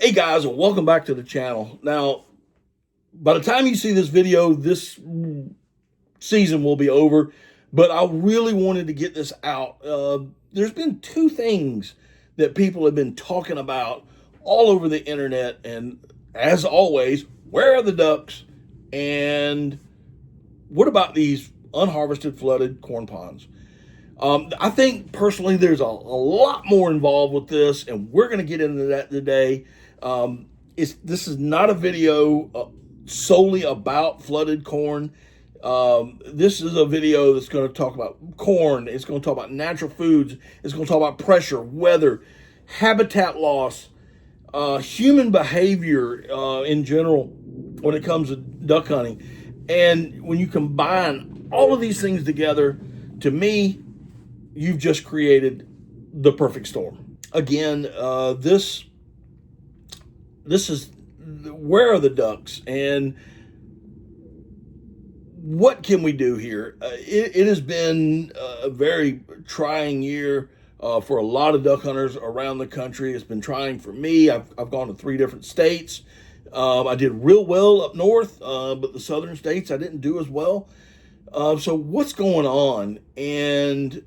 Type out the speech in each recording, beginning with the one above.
Hey guys, and welcome back to the channel. Now, by the time you see this video, this season will be over, but I really wanted to get this out. There's been two things that people have been talking about all over the internet, and as always, where are the ducks? And what about these unharvested flooded corn ponds? I think personally there's a lot more involved with this, and we're going to get into that today. This is not a video solely about flooded corn. This is a video that's going to talk about corn. It's going to talk about natural foods. It's going to talk about pressure, weather, habitat loss, human behavior in general when it comes to duck hunting. And when you combine all of these things together, to me, you've just created the perfect storm. Again, this is where are the ducks and what can we do here? It has been a very trying year for a lot of duck hunters around the country. It's been trying for me. I've gone to 3 different states. I did real well up north, but the southern states I didn't do as well. So what's going on? And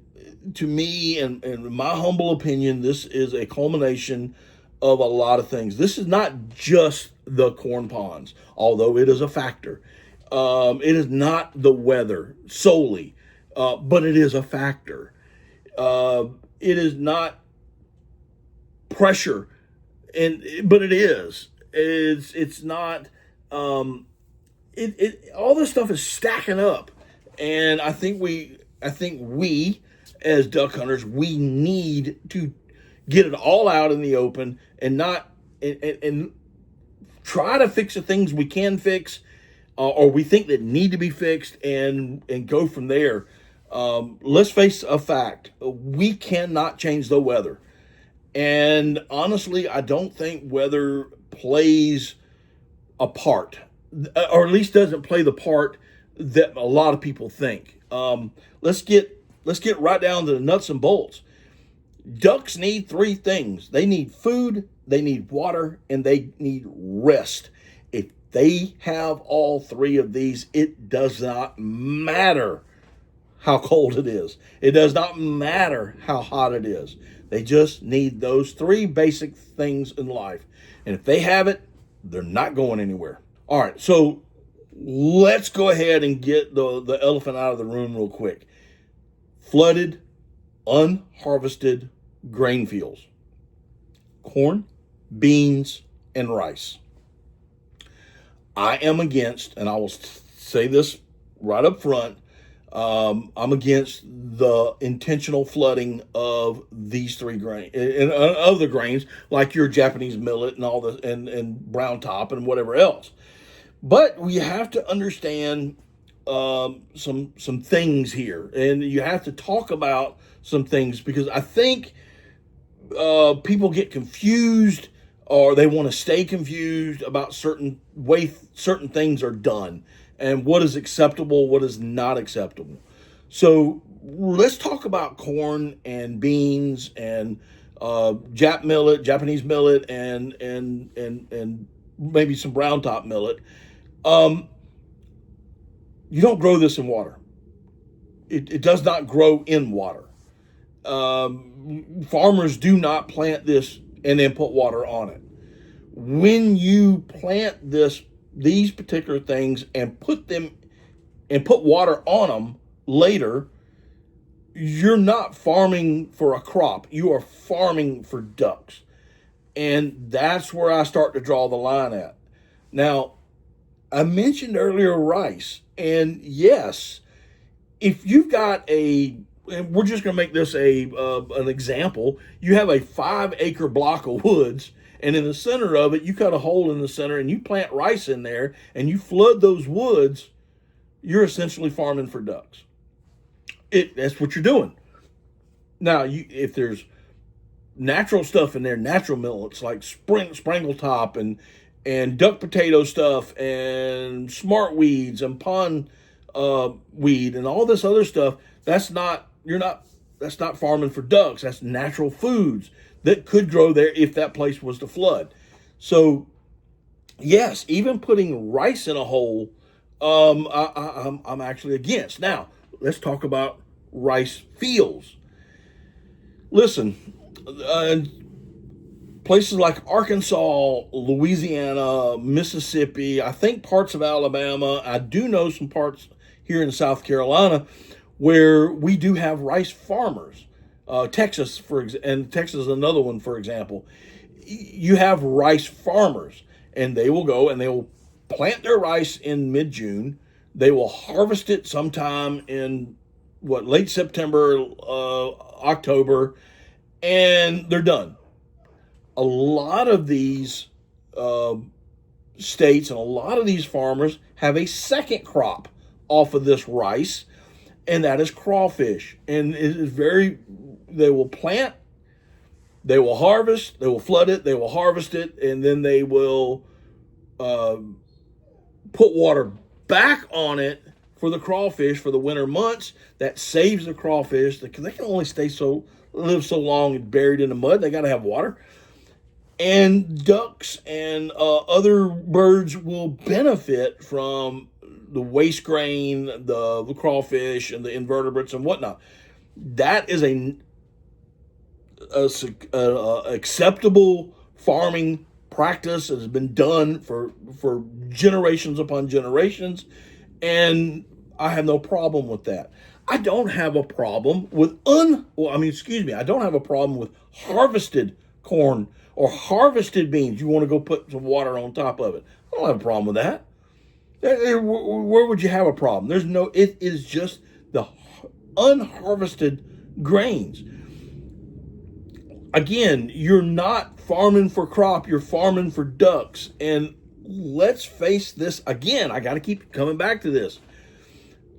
to me, and in my humble opinion, this is a culmination of a lot of things. This is not just the corn ponds, although it is a factor. It is not the weather solely, but it is a factor. It is not pressure, but it is. It's not. All this stuff is stacking up, and I think we as duck hunters, we need to get it all out in the open and not and try to fix the things we can fix or we think that need to be fixed and go from there. Let's face a fact. We cannot change the weather. And honestly, I don't think weather plays a part, or at least doesn't play the part that a lot of people think. Let's get right down to the nuts and bolts. Ducks need 3 things. They need food, they need water, and they need rest. If they have all 3 of these, it does not matter how cold it is. It does not matter how hot it is. They just need those 3 basic things in life. And if they have it, they're not going anywhere. All right, so let's go ahead and get the elephant out of the room real quick. Flooded, unharvested grain fields. Corn, beans, and rice. I am against, and I will say this right up front, I'm against the intentional flooding of these 3 grains, and other grains like your Japanese millet and all the and brown top and whatever else. But we have to understand some things here, and you have to talk about some things, because I think people get confused, or they want to stay confused about certain things are done and what is acceptable, what is not acceptable. So let's talk about corn and beans and Japanese millet, and maybe some brown top millet. You don't grow this in water. It does not grow in water. Farmers do not plant this and then put water on it. When you plant these particular things and put water on them later, you're not farming for a crop. You are farming for ducks. And that's where I start to draw the line at. Now, I mentioned earlier rice, and yes, if you've got and we're just going to make this an example. You have a 5-acre block of woods, and in the center of it, you cut a hole in the center, and you plant rice in there, and you flood those woods. You're essentially farming for ducks. That's what you're doing. Now, if there's natural stuff in there, natural millets like sprangle top and duck potato stuff and smart weeds and pond weed and all this other stuff, that's not farming for ducks. That's natural foods that could grow there if that place was to flood. So yes, even putting rice in a hole, I'm actually against. Now let's talk about rice fields. Listen, places like Arkansas, Louisiana, Mississippi, I think parts of Alabama. I do know some parts here in South Carolina where we do have rice farmers. Texas, and Texas is another one, for example. You have rice farmers, and they will go and they will plant their rice in mid-June. They will harvest it sometime in late September, October, and they're done. A lot of these states and a lot of these farmers have a second crop off of this rice, and that is crawfish. And it is they will plant, they will harvest, they will flood it, they will harvest it, and then they will put water back on it for the crawfish for the winter months. That saves the crawfish because they can only live so long and buried in the mud. They got to have water. And ducks and other birds will benefit from the waste grain, the crawfish, and the invertebrates and whatnot. That is a acceptable farming practice that has been done for generations upon generations, and I have no problem with that. I don't have a problem with I don't have a problem with harvested corn or harvested beans. You want to go put some water on top of it. I don't have a problem with that. Where would you have a problem? It is just the unharvested grains. Again, you're not farming for crop, you're farming for ducks. And let's face this again, I got to keep coming back to this.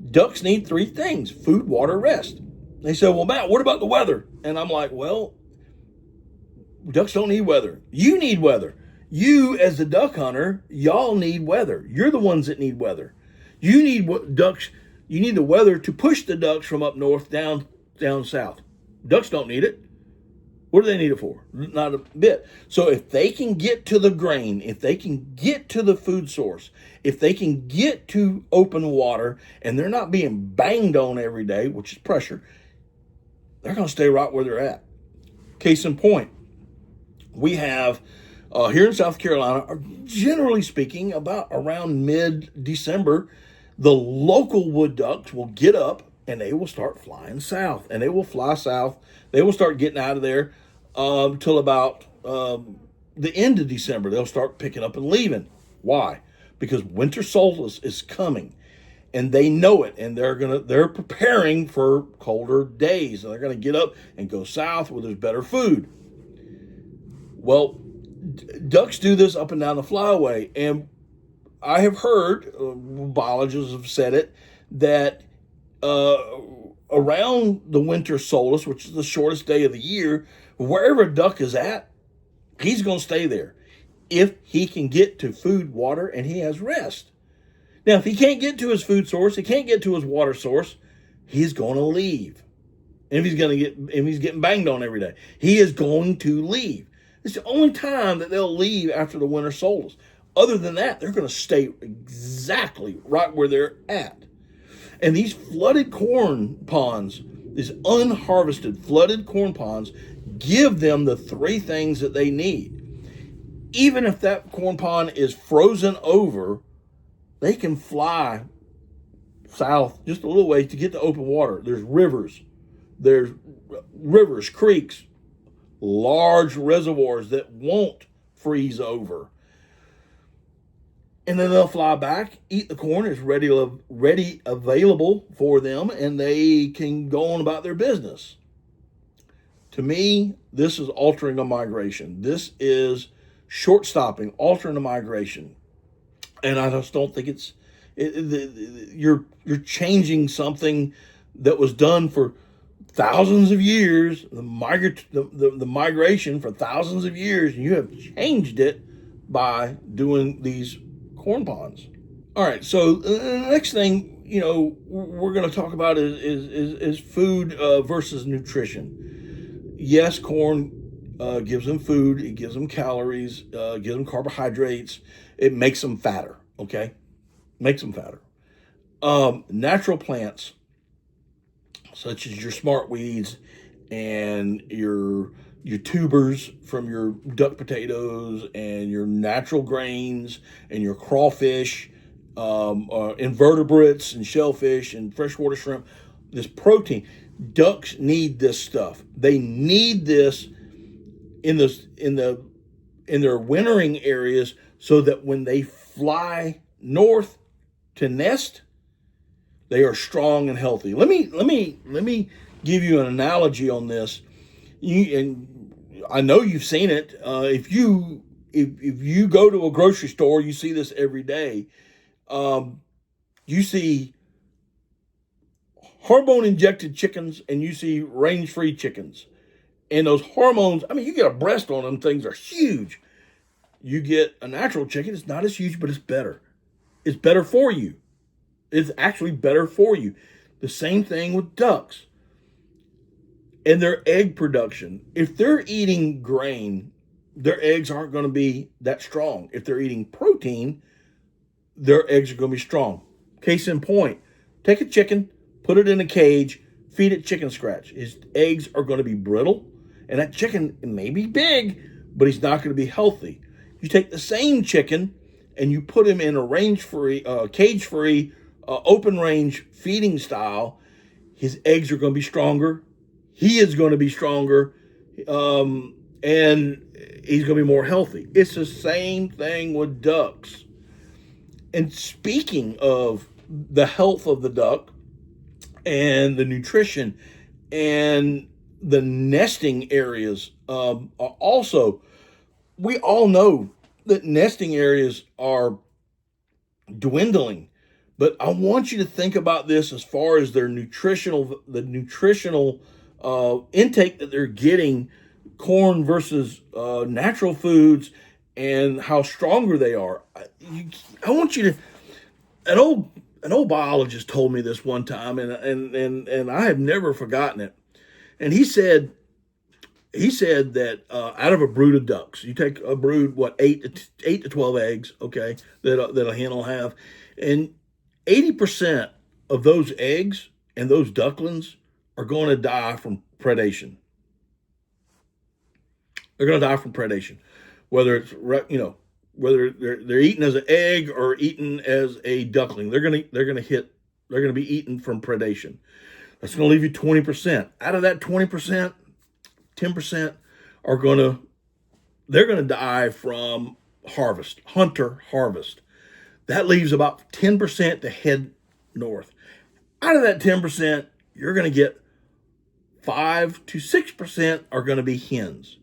Ducks need three things: food, water, rest. They say, well, Matt, what about the weather? And I'm like, well, ducks don't need weather. You need weather. You, as the duck hunter, y'all need weather. You're the ones that need weather. You need ducks. You need the weather to push the ducks from up north down south. Ducks don't need it. What do they need it for? Not a bit. So if they can get to the grain, if they can get to the food source, if they can get to open water, and they're not being banged on every day, which is pressure, they're going to stay right where they're at. Case in point, we have here in South Carolina, generally speaking, about around mid-December, the local wood ducks will get up and they will start flying south, and they will fly south. They will start getting out of there till about the end of December. They'll start picking up and leaving. Why? Because winter solstice is coming, and they know it, and they're preparing for colder days, and they're gonna get up and go south where there's better food. Well, ducks do this up and down the flyway, and I have heard, biologists have said it, that around the winter solstice, which is the shortest day of the year, wherever a duck is at, he's going to stay there if he can get to food, water, and he has rest. Now, if he can't get to his food source, he can't get to his water source, he's going to leave. And if he's getting banged on every day, he is going to leave. It's the only time that they'll leave after the winter solstice. Other than that, they're going to stay exactly right where they're at. And these flooded corn ponds, these unharvested flooded corn ponds, give them the three things that they need. Even if that corn pond is frozen over, they can fly south just a little way to get to open water. There's rivers, creeks, large reservoirs that won't freeze over. And then they'll fly back, eat the corn, it's ready available for them, and they can go on about their business. To me, this is altering a migration. This is short stopping, altering a migration. And I just don't think you're changing something that was done for thousands of years, the migration for thousands of years, and you have changed it by doing these corn ponds. All right, so the next thing we're going to talk about is food versus nutrition. Yes, corn gives them food, it gives them calories, gives them carbohydrates. It makes them fatter, okay? Makes them fatter. Natural plants, such as your smart weeds and your tubers from your duck potatoes and your natural grains and your crawfish, invertebrates and shellfish and freshwater shrimp, this protein. Ducks need this stuff. They need this in their wintering areas so that when they fly north to nest, they are strong and healthy. Let me give you an analogy on this. And I know you've seen it. If you go to a grocery store, you see this every day. You see hormone injected chickens and you see range free chickens. And those hormones, I mean, you get a breast on them, things are huge. You get a natural chicken, it's not as huge, but it's better. It's better for you. It's actually better for you. The same thing with ducks and their egg production. If they're eating grain, their eggs aren't going to be that strong. If they're eating protein, their eggs are going to be strong. Case in point, take a chicken, put it in a cage, feed it chicken scratch. His eggs are going to be brittle, and that chicken may be big, but he's not going to be healthy. You take the same chicken and you put him in a cage-free, open range feeding style. His eggs are going to be stronger. He is going to be stronger, and he's going to be more healthy. It's the same thing with ducks. And speaking of the health of the duck and the nutrition and the nesting areas, also, we all know that nesting areas are dwindling. But I want you to think about this as far as the nutritional intake that they're getting, corn versus natural foods, and how stronger they are. I want you to. An old biologist told me this one time, and I have never forgotten it. And he said that out of a brood of ducks, you take a brood, 8 to 12 eggs, okay, that a hen will have, and 80% of those eggs and those ducklings are going to die from predation. They're going to die from predation, whether it's whether they're eaten as an egg or eaten as a duckling. They're going to be eaten from predation. That's going to leave you 20%. Out of that 20%, 10% they're going to die from hunter harvest. That leaves about 10% to head north. Out of that 10%, you're going to get 5 to 6% are going to be hens.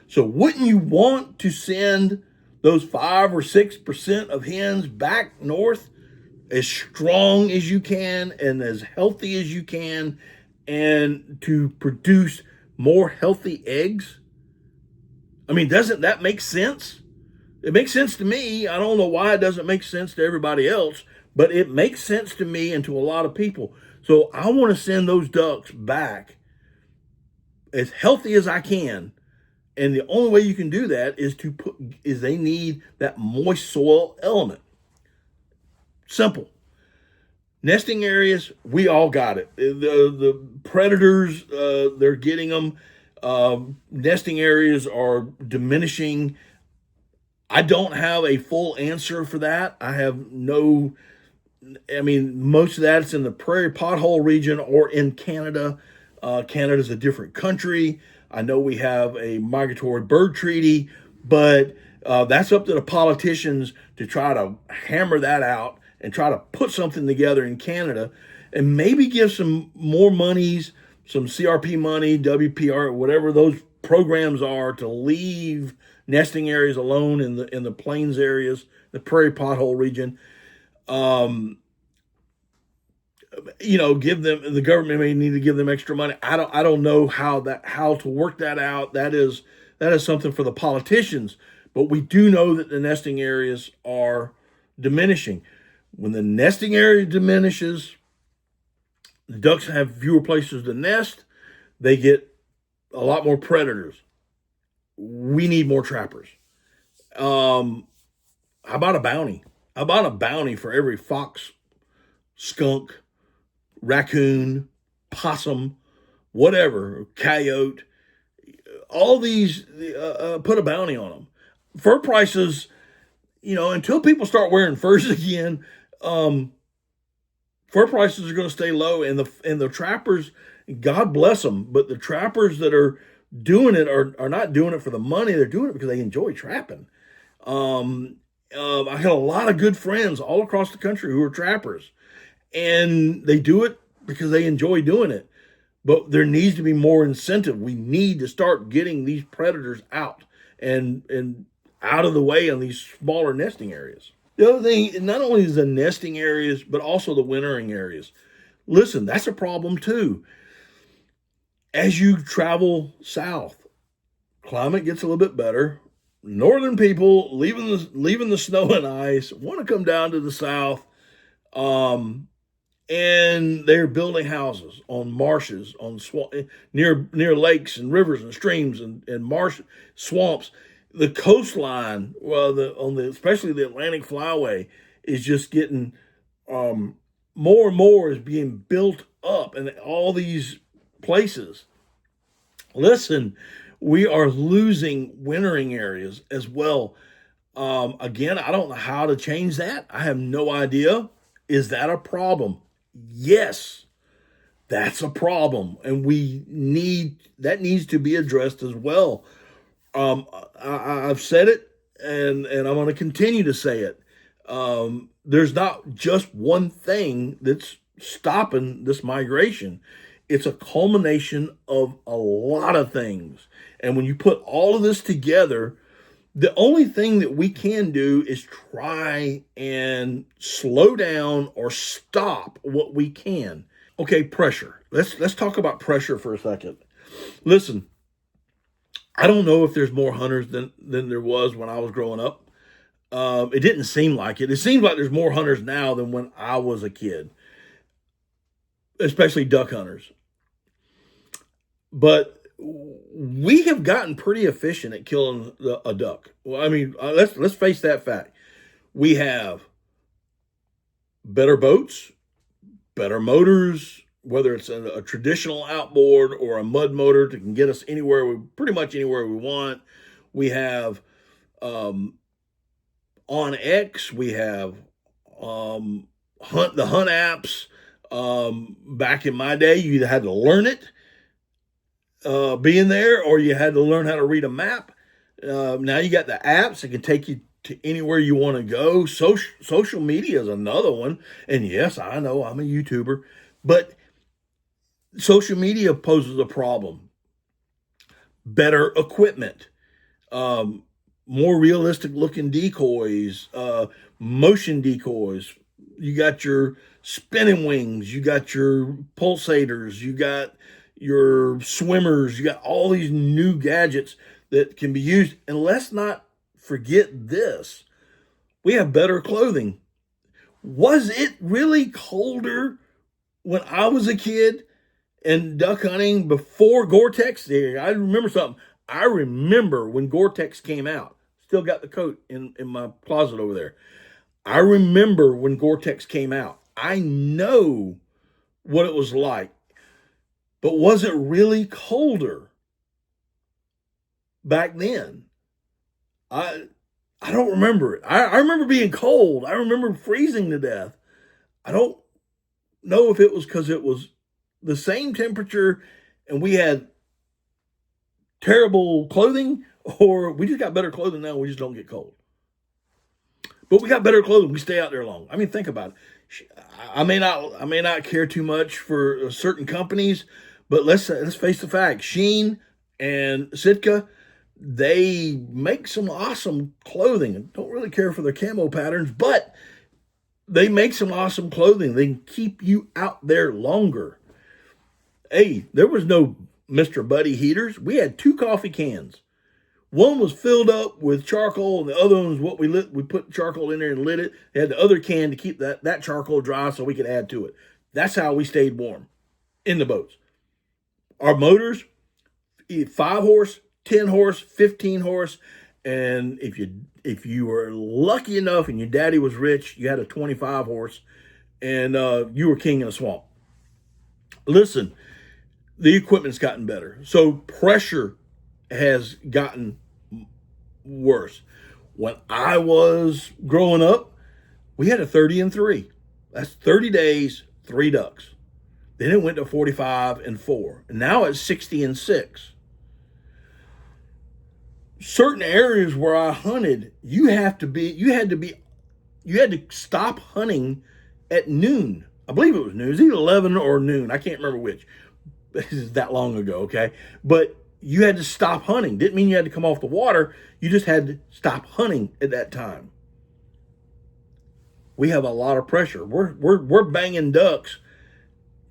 So wouldn't you want to send those 5 or 6% of hens back north as strong as you can and as healthy as you can, and to produce more healthy eggs? I mean, doesn't that make sense? It makes sense to me. I don't know why it doesn't make sense to everybody else, but it makes sense to me and to a lot of people. So I want to send those ducks back as healthy as I can. And the only way you can do that is they need that moist soil element. Simple. Nesting areas, we all got it. The predators, they're getting them. Nesting areas are diminishing. I don't have a full answer for that. Most of that's in the prairie pothole region or in Canada. Canada's a different country. I know we have a migratory bird treaty, but that's up to the politicians to try to hammer that out and try to put something together in Canada and maybe give some more monies, some CRP money, WPR, whatever those programs are, to leave nesting areas alone in the plains areas, the prairie pothole region. Give them, the government may need to give them extra money. I don't know how to work that out. That is something for the politicians. But we do know that the nesting areas are diminishing. When the nesting area diminishes, the ducks have fewer places to nest. They get a lot more predators. We need more trappers. How about a bounty? How about a bounty for every fox, skunk, raccoon, possum, whatever, coyote? All these, put a bounty on them. Fur prices, until people start wearing furs again, um, fur prices are going to stay low, and the trappers, God bless them, but the trappers that are doing it are not doing it for the money. They're doing it because they enjoy trapping. I had a lot of good friends all across the country who are trappers, and they do it because they enjoy doing it. But there needs to be more incentive. We need to start getting these predators out and out of the way on these smaller nesting areas. The other thing, not only is the nesting areas, but also the wintering areas. Listen, that's a problem too. As you travel south, climate gets a little bit better. Northern people leaving the snow and ice want to come down to the south, and they're building houses on marshes, near lakes and rivers and streams and marsh swamps. The coastline, especially the Atlantic Flyway, is just getting more and more is being built up in all these places. Listen, we are losing wintering areas as well. Again, I don't know how to change that. I have no idea. Is that a problem? Yes, that's a problem, and that needs to be addressed as well. I've said it, and I'm going to continue to say it. There's not just one thing that's stopping this migration. It's a culmination of a lot of things. And when you put all of this together, the only thing that we can do is try and slow down or stop what we can. Okay, pressure. Let's talk about pressure for a second. Listen, I don't know if there's more hunters than there was when I was growing up. It didn't seem like it. It seems like there's more hunters now than when I was a kid, especially duck hunters. But we have gotten pretty efficient at killing a duck. Well, I mean, let's face that fact. We have better boats, better motors, whether it's a traditional outboard or a mud motor that can get us pretty much anywhere we want. We have on X, we have the hunt apps. Back in my day, you either had to learn it being there, or you had to learn how to read a map. Now you got the apps that can take you to anywhere you want to go. Social media is another one. And yes, I know I'm a YouTuber, but social media poses a problem. Better equipment, more realistic looking decoys, motion decoys. You got your spinning wings, you got your pulsators, you got your swimmers, you got all these new gadgets that can be used. And let's not forget this. We have better clothing. Was it really colder when I was a kid and duck hunting before Gore-Tex? I remember something. I remember when Gore-Tex came out. Still got the coat in my closet over there. I remember when Gore-Tex came out. I know what it was like. But was it really colder back then? I don't remember it. I remember being cold. I remember freezing to death. I don't know if it was because it was the same temperature and we had terrible clothing, or we just got better clothing now. We just don't get cold. But we got better clothing. We stay out there long. I mean, think about it. I may not care too much for certain companies, but let's face the fact. Sheen and Sitka, they make some awesome clothing. I don't really care for their camo patterns, but they make some awesome clothing. They can keep you out there longer. Hey, there was no Mr. Buddy heaters. We had 2 coffee cans. One was filled up with charcoal, and the other one was what we lit. We put charcoal in there and lit it. They had the other can to keep that charcoal dry so we could add to it. That's how we stayed warm in the boats. Our motors, 5 horse, 10 horse, 15 horse, and if you were lucky enough and your daddy was rich, you had a 25 horse, and you were king in the swamp. Listen, the equipment's gotten better, so pressure has gotten worse. When I was growing up, we had a 30-3. That's 30 days, 3 ducks. Then it went to 45-4, and now it's 60-6. Certain areas where I hunted, you had to stop hunting at noon. I believe it was noon. It was either 11 or noon. I can't remember which. This is that long ago, okay? But you had to stop hunting. Didn't mean you had to come off the water. You just had to stop hunting at that time. We have a lot of pressure. We're banging ducks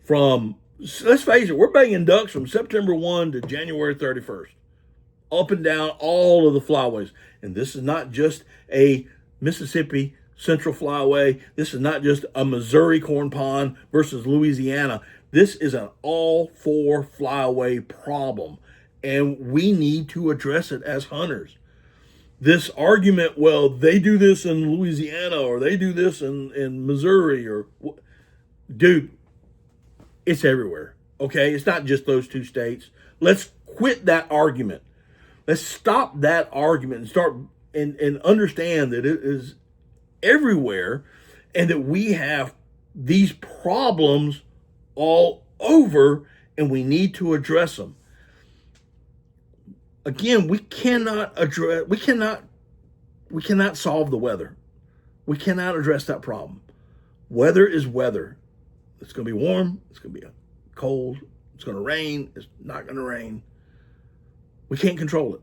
from, let's face it, we're banging ducks from September 1 to January 31st. Up and down all of the flyways. And this is not just a Mississippi Central Flyway. This is not just a Missouri corn pond versus Louisiana. This is an all 4 flyway problem. And we need to address it as hunters. This argument, well, they do this in Louisiana or they do this in Missouri, or dude, it's everywhere. Okay? It's not just those 2 states. Let's quit that argument. Let's stop that argument and start and understand that it is everywhere and that we have these problems all over and we need to address them. Again, we cannot solve the weather. We cannot address that problem. Weather is weather. It's going to be warm. It's going to be cold. It's going to rain. It's not going to rain. We can't control it.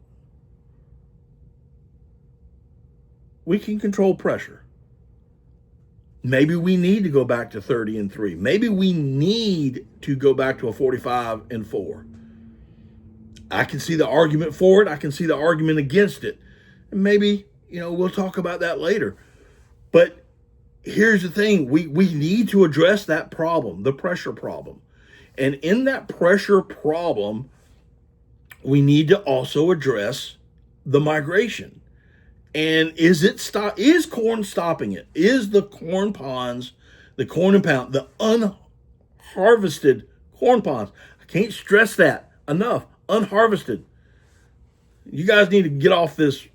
We can control pressure. Maybe we need to go back to 30-3. Maybe we need to go back to a 45-4. I can see the argument for it. I can see the argument against it. And maybe, we'll talk about that later. But here's the thing. We need to address that problem, the pressure problem. And in that pressure problem, we need to also address the migration. And is corn stopping it? Is the corn ponds, the corn impound, the unharvested corn ponds? I can't stress that enough. Unharvested. You guys need to get off this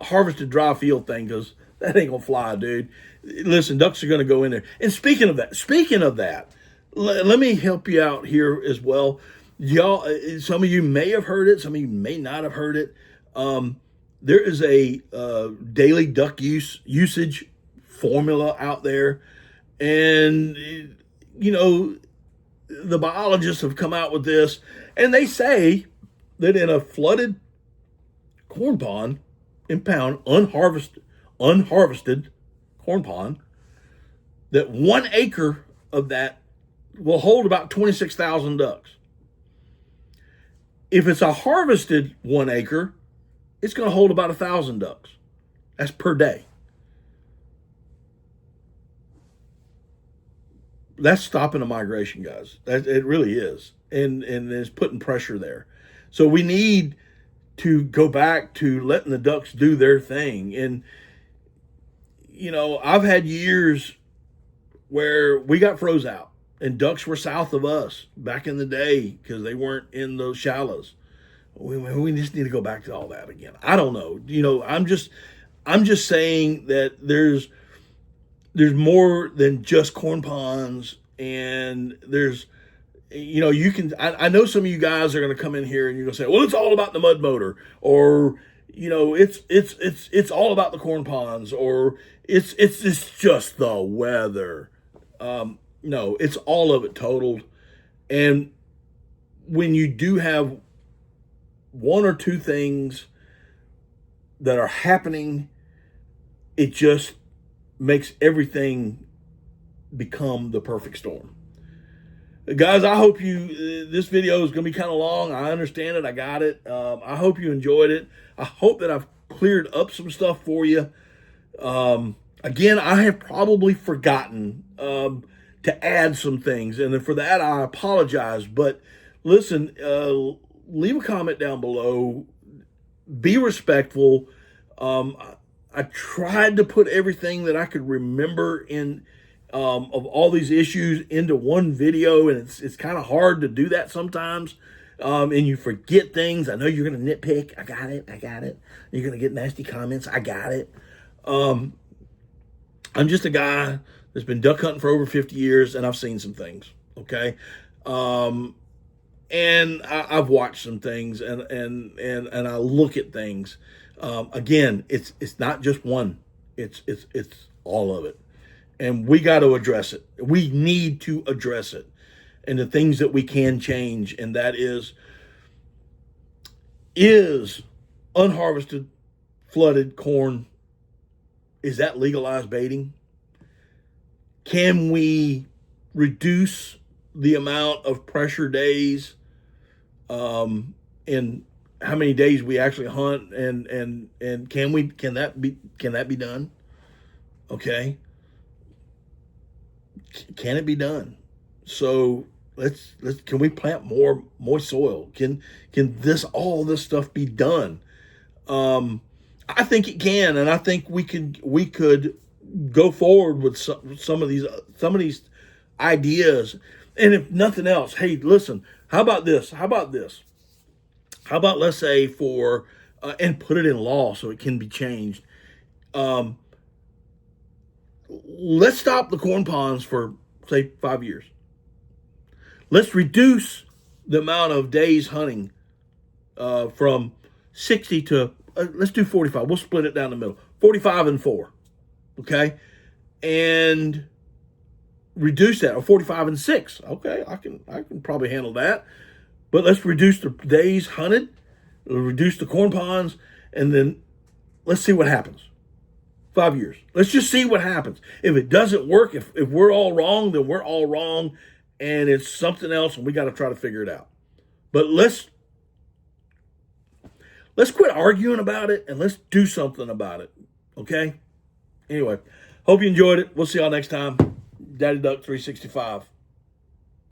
harvested dry field thing, because that ain't gonna fly, dude. Listen, ducks are gonna go in there. And speaking of that, let me help you out here as well. Y'all, some of you may have heard it, some of you may not have heard it. There is a daily duck usage formula out there, and the biologists have come out with this, and they say that in a flooded corn pond, impound, unharvested corn pond, that 1 acre of that will hold about 26,000 ducks. If it's a harvested 1 acre, it's going to hold about 1,000 ducks. That's per day. That's stopping the migration, guys. It really is. And it's putting pressure there. So we need to go back to letting the ducks do their thing. And, I've had years where we got froze out and ducks were south of us back in the day because they weren't in those shallows. We just need to go back to all that again. I don't know. I'm just saying that there's more than just corn ponds, and there's, I know some of you guys are going to come in here and you're going to say, well, it's all about the mud motor, or, it's all about the corn ponds, or it's just the weather. No, it's all of it totaled. And when you do have 1 or 2 things that are happening, it just makes everything become the perfect storm. Guys, I hope this video is going to be kind of long. I understand it. I got it. I hope you enjoyed it. I hope that I've cleared up some stuff for you. Again, I have probably forgotten to add some things, and for that I apologize. But listen, leave a comment down below. Be respectful. I tried to put everything that I could remember in of all these issues into one video, and it's kind of hard to do that sometimes. And you forget things. I know you're going to nitpick. I got it. You're going to get nasty comments. I got it. I'm just a guy that's been duck hunting for over 50 years, and I've seen some things. Okay. And I've watched some things, and I look at things. Again, it's not just one. It's all of it, and we got to address it. We need to address it, and the things that we can change, and that is unharvested, flooded corn. Is that legalized baiting? Can we reduce the amount of pressure days? In how many days we actually hunt, and can that be done? Okay. Can it be done? So can we plant more moist soil? Can all this stuff be done? I think it can, and I think we could go forward with some of these ideas. And if nothing else, hey, listen, how about this? How about let's say and put it in law so it can be changed. Let's stop the corn ponds for, say, 5 years. Let's reduce the amount of days hunting from 60 to, let's do 45. We'll split it down the middle. 45 and 4, okay? And reduce that, or 45 and 6. Okay, I can probably handle that. But let's reduce the days hunted, reduce the corn ponds, and then let's see what happens. 5 years. Let's just see what happens. If it doesn't work, if we're all wrong, then we're all wrong, and it's something else, and we got to try to figure it out. But let's quit arguing about it, and let's do something about it. Okay? Anyway, hope you enjoyed it. We'll see y'all next time. Daddy Duck 365.